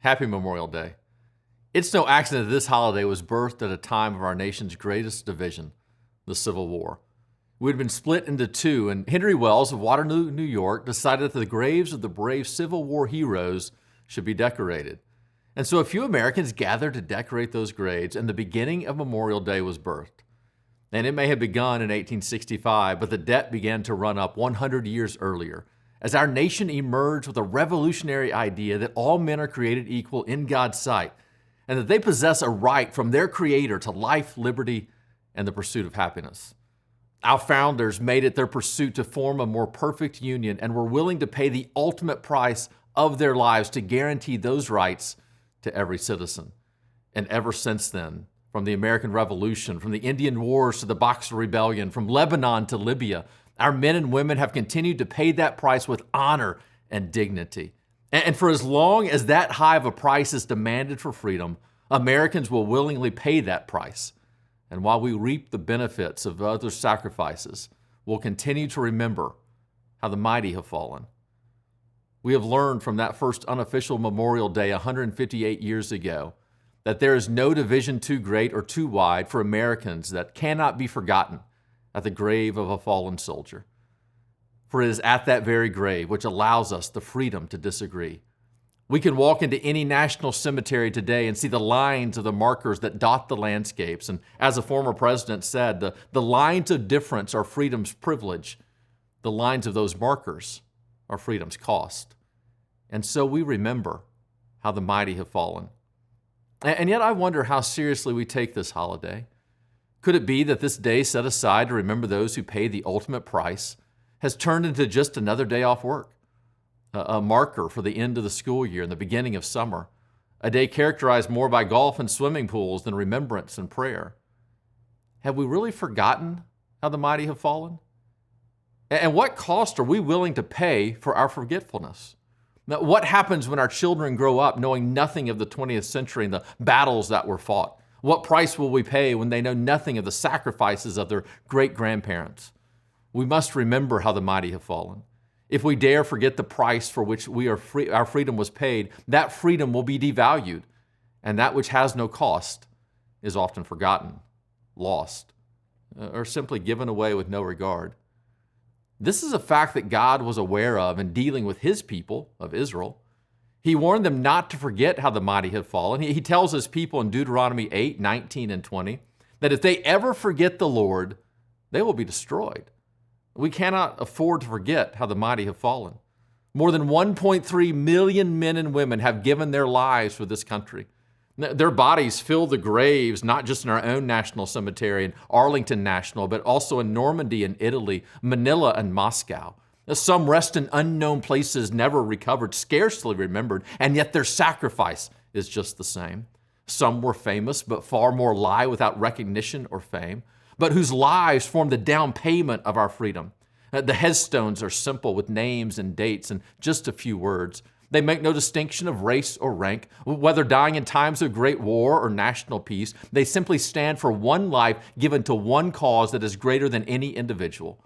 Happy Memorial Day. It's no accident that this holiday was birthed at a time of our nation's greatest division, the Civil War. We had been split into two, and Henry Wells of Waterloo, New York, decided that the graves of the brave Civil War heroes should be decorated. And so a few Americans gathered to decorate those graves, and the beginning of Memorial Day was birthed. And it may have begun in 1865, but the debt began to run up 100 years earlier, as our nation emerged with a revolutionary idea that all men are created equal in God's sight, and that they possess a right from their Creator to life, liberty, and the pursuit of happiness. Our founders made it their pursuit to form a more perfect union and were willing to pay the ultimate price of their lives to guarantee those rights to every citizen. And ever since then, from the American Revolution, from the Indian Wars to the Boxer Rebellion, from Lebanon to Libya, our men and women have continued to pay that price with honor and dignity. And for as long as that high of a price is demanded for freedom, Americans will willingly pay that price. And while we reap the benefits of other sacrifices, we'll continue to remember how the mighty have fallen. We have learned from that first unofficial Memorial Day 158 years ago that there is no division too great or too wide for Americans that cannot be forgotten at the grave of a fallen soldier. For it is at that very grave which allows us the freedom to disagree. We can walk into any national cemetery today and see the lines of the markers that dot the landscapes. And as a former president said, the lines of difference are freedom's privilege. The lines of those markers are freedom's cost. And so we remember how the mighty have fallen. And yet I wonder how seriously we take this holiday. Could it be that this day set aside to remember those who paid the ultimate price has turned into just another day off work? A marker for the end of the school year and the beginning of summer, a day characterized more by golf and swimming pools than remembrance and prayer. Have we really forgotten how the mighty have fallen? And what cost are we willing to pay for our forgetfulness? Now, what happens when our children grow up knowing nothing of the 20th century and the battles that were fought? What price will we pay when they know nothing of the sacrifices of their great-grandparents? We must remember how the mighty have fallen. If we dare forget the price for which our freedom was paid, that freedom will be devalued, and that which has no cost is often forgotten, lost, or simply given away with no regard. This is a fact that God was aware of in dealing with his people of Israel. He warned them not to forget how the mighty have fallen. He tells his people in Deuteronomy 8, 19, and 20 that if they ever forget the Lord, they will be destroyed. We cannot afford to forget how the mighty have fallen. More than 1.3 million men and women have given their lives for this country. Their bodies fill the graves, not just in our own national cemetery in Arlington National, but also in Normandy and Italy, Manila and Moscow. Some rest in unknown places, never recovered, scarcely remembered, and yet their sacrifice is just the same. Some were famous, but far more lie without recognition or fame, but whose lives form the down payment of our freedom. The headstones are simple with names and dates and just a few words. They make no distinction of race or rank, whether dying in times of great war or national peace. They simply stand for one life given to one cause that is greater than any individual.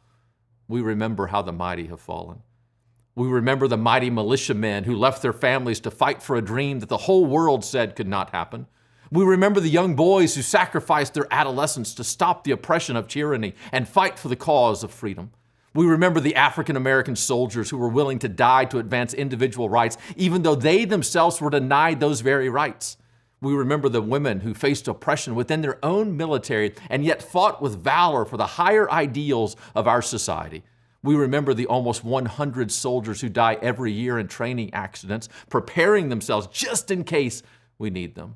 We remember how the mighty have fallen. We remember the mighty militiamen who left their families to fight for a dream that the whole world said could not happen. We remember the young boys who sacrificed their adolescence to stop the oppression of tyranny and fight for the cause of freedom. We remember the African-American soldiers who were willing to die to advance individual rights, even though they themselves were denied those very rights. We remember the women who faced oppression within their own military and yet fought with valor for the higher ideals of our society. We remember the almost 100 soldiers who die every year in training accidents, preparing themselves just in case we need them.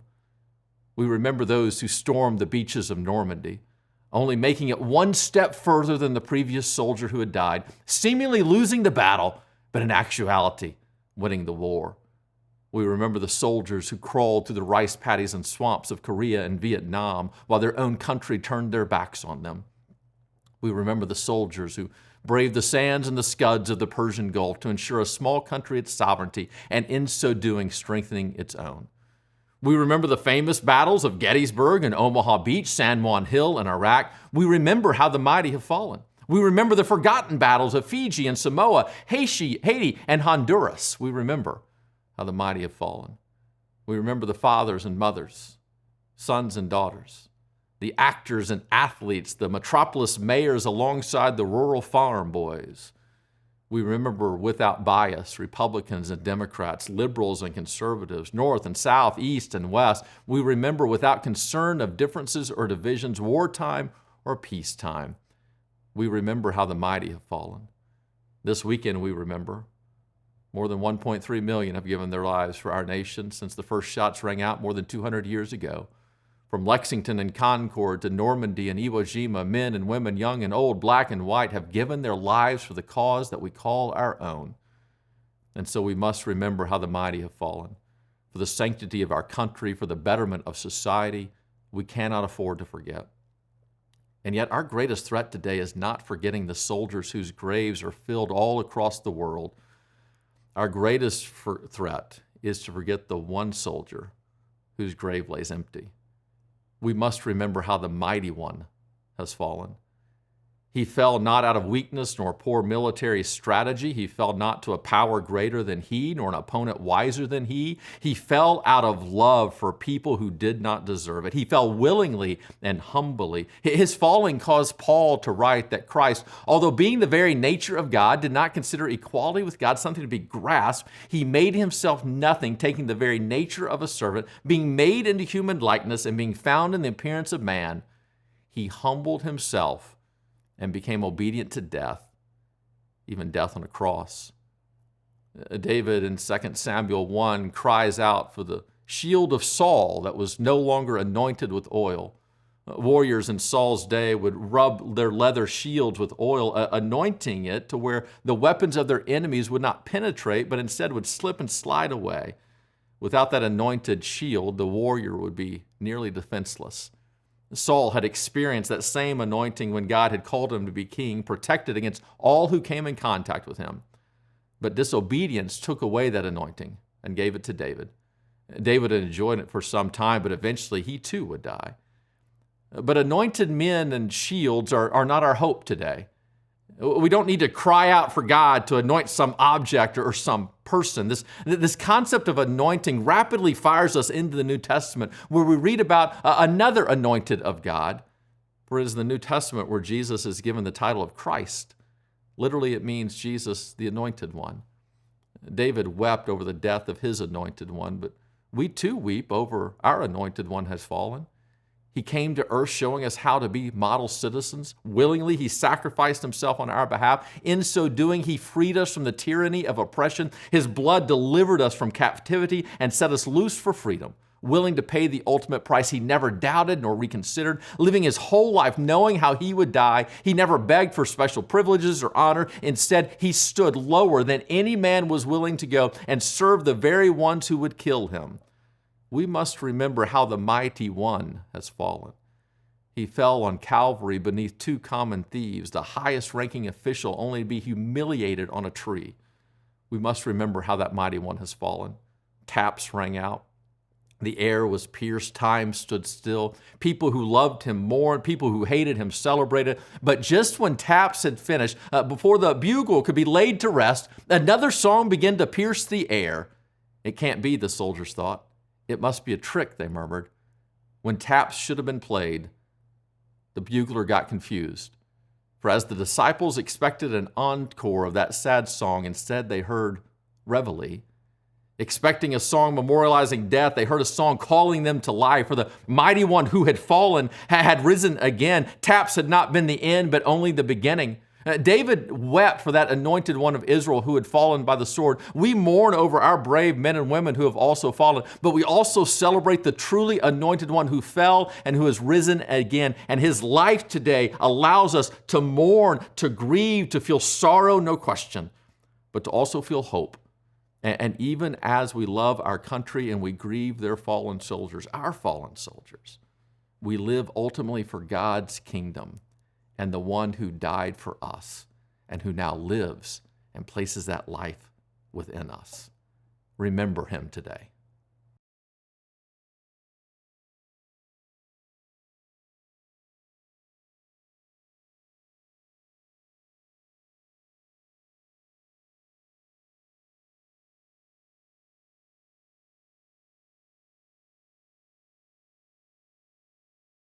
We remember those who stormed the beaches of Normandy, only making it one step further than the previous soldier who had died, seemingly losing the battle, but in actuality, winning the war. We remember the soldiers who crawled through the rice paddies and swamps of Korea and Vietnam while their own country turned their backs on them. We remember the soldiers who braved the sands and the scuds of the Persian Gulf to ensure a small country its sovereignty, and in so doing, strengthening its own. We remember the famous battles of Gettysburg and Omaha Beach, San Juan Hill and Iraq. We remember how the mighty have fallen. We remember the forgotten battles of Fiji and Samoa, Haiti and Honduras. We remember how the mighty have fallen. We remember the fathers and mothers, sons and daughters, the actors and athletes, the metropolis mayors alongside the rural farm boys. We remember without bias Republicans and Democrats, liberals and conservatives, North and South, East and West. We remember without concern of differences or divisions, wartime or peacetime. We remember how the mighty have fallen. This weekend we remember more than 1.3 million have given their lives for our nation since the first shots rang out more than 200 years ago. From Lexington and Concord to Normandy and Iwo Jima, men and women, young and old, black and white, have given their lives for the cause that we call our own. And so we must remember how the mighty have fallen. For the sanctity of our country, for the betterment of society, we cannot afford to forget. And yet our greatest threat today is not forgetting the soldiers whose graves are filled all across the world. Our greatest threat is to forget the one soldier whose grave lays empty. We must remember how the mighty one has fallen. He fell not out of weakness nor poor military strategy. He fell not to a power greater than he, nor an opponent wiser than he. He fell out of love for people who did not deserve it. He fell willingly and humbly. His falling caused Paul to write that Christ, although being the very nature of God, did not consider equality with God something to be grasped. He made himself nothing, taking the very nature of a servant, being made into human likeness and being found in the appearance of man. He humbled himself and became obedient to death, even death on a cross. David in 2 Samuel 1 cries out for the shield of Saul that was no longer anointed with oil. Warriors in Saul's day would rub their leather shields with oil, anointing it to where the weapons of their enemies would not penetrate, but instead would slip and slide away. Without that anointed shield, the warrior would be nearly defenseless. Saul had experienced that same anointing when God had called him to be king, protected against all who came in contact with him. But disobedience took away that anointing and gave it to David. David had enjoyed it for some time, but eventually he too would die. But anointed men and shields are not our hope today. We don't need to cry out for God to anoint some object or some person. This concept of anointing rapidly fires us into the New Testament, where we read about another anointed of God. For it is the New Testament where Jesus is given the title of Christ. Literally, it means Jesus, the anointed one. David wept over the death of his anointed one, but we too weep over our anointed one has fallen. He came to earth showing us how to be model citizens. Willingly, he sacrificed himself on our behalf. In so doing, he freed us from the tyranny of oppression. His blood delivered us from captivity and set us loose for freedom. Willing to pay the ultimate price, he never doubted nor reconsidered. Living his whole life knowing how he would die, he never begged for special privileges or honor. Instead, he stood lower than any man was willing to go and served the very ones who would kill him. We must remember how the mighty one has fallen. He fell on Calvary beneath two common thieves, the highest ranking official only to be humiliated on a tree. We must remember how that mighty one has fallen. Taps rang out. The air was pierced. Time stood still. People who loved him mourned. People who hated him celebrated. But just when taps had finished, before the bugle could be laid to rest, another song began to pierce the air. It can't be, the soldiers thought. It must be a trick, they murmured. When taps should have been played, the bugler got confused. For as the disciples expected an encore of that sad song, instead they heard reveille. Expecting a song memorializing death, they heard a song calling them to life. For the mighty one who had fallen had risen again. Taps had not been the end, but only the beginning. David wept for that anointed one of Israel who had fallen by the sword. We mourn over our brave men and women who have also fallen, but we also celebrate the truly anointed one who fell and who has risen again. And his life today allows us to mourn, to grieve, to feel sorrow, no question, but to also feel hope. And even as we love our country and we grieve their fallen soldiers, our fallen soldiers, we live ultimately for God's kingdom and the one who died for us and who now lives and places that life within us. Remember him today.